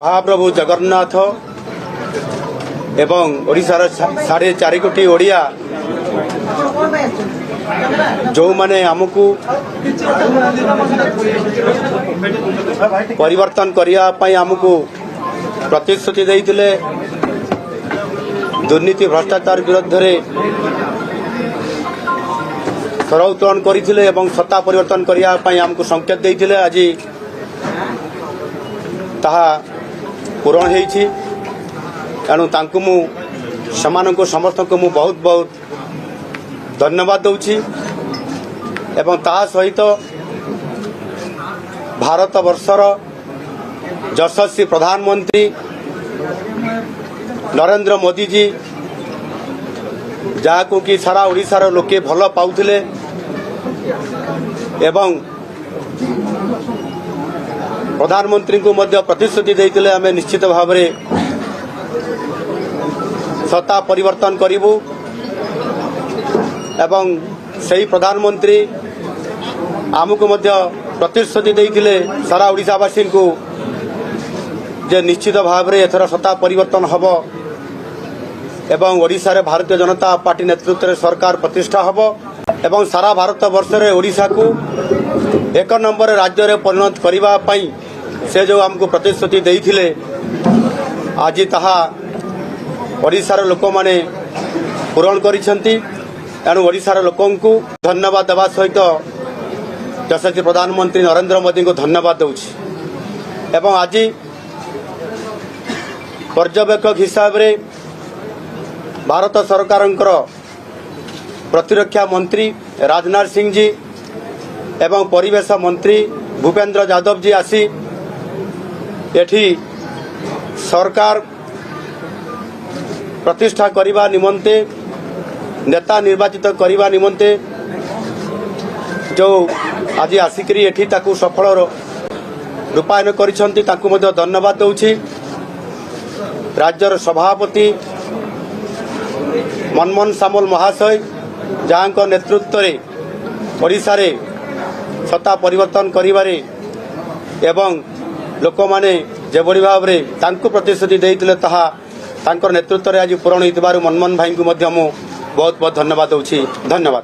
महाप्रभु जगन्नाथ एवं ओडिशार 4.5 कोटी ओडिया जो माने आमको परिवर्तन करने आमको प्रतिश्रुति देइतिले दुर्नीति भ्रष्टाचार विरुद्ध रे स्वर उत्तोलन करथिले एवं सत्ता परिवर्तन करने आमको संकेत देइतिले आज ताहा पूरण होईछि। एणु तांकु मु समानको समस्त को मु बहुत बहुत धन्यवाद दउछि एवं ताहा सहित भारत वर्षर यशस्वी प्रधानमंत्री नरेंद्र मोदी जी जहाको कि सारा ओडिशार लोके भल पाउथिले एवं प्रधानमंत्री को मध्य प्रतिश्रुति देइतिले आमे निश्चित भाव में सत्ता परिवर्तन करिबु एवं सही प्रधानमंत्री आमको मध्य प्रतिश्रुति देइतिले सारा ओडिशावासी को जे निश्चित भाव में एथर सत्ता परिवर्तन हब एवं ओडिशा रे भारतीय जनता पार्टी नेतृत्व रे सरकार प्रतिष्ठा हब एवं सारा भारत वर्ष रे ओडिशा को 1 नंबर राज्य रे परिणत करिबा पई से जो हमको प्रतिश्रुति देइथिले आज ताहा ओडिशार लोक माने पूरण करिसेंती। एणु ओडिशार लोकों को धन्यवाद देवा सहित यशस्वी प्रधानमंत्री नरेंद्र मोदी को धन्यवाद दूची एवं आज पर्यवेक्षक हिसाब रे भारत सरकार प्रतिरक्षा मंत्री राजनाथ सिंह जी एवं परिवेश मंत्री भूपेंद्र यादव जी आसी एठी सरकार प्रतिष्ठा करिबा निमंते नेता निर्वाचित करिबा निमंते जो आज आसिकरी एठी ताकू सफल रूपायन करिसंती ताकू मध्य धन्यवाद दउछि। राज्यर सभापति मनमोहन सामल महाशय जहाँ नेतृत्व रे ओडिशा रे सत्ता परिवर्तन करिबारे एवं लोक माने जेबड़ी भाव रे तांको प्रतिश्रुति देइतिले ताहा तांकर नेतृत्व रे आज पूरण होइतिबारु मनमोहन भाई को मध्य मु बहुत बहुत धन्यवाद दउछि। धन्यवाद।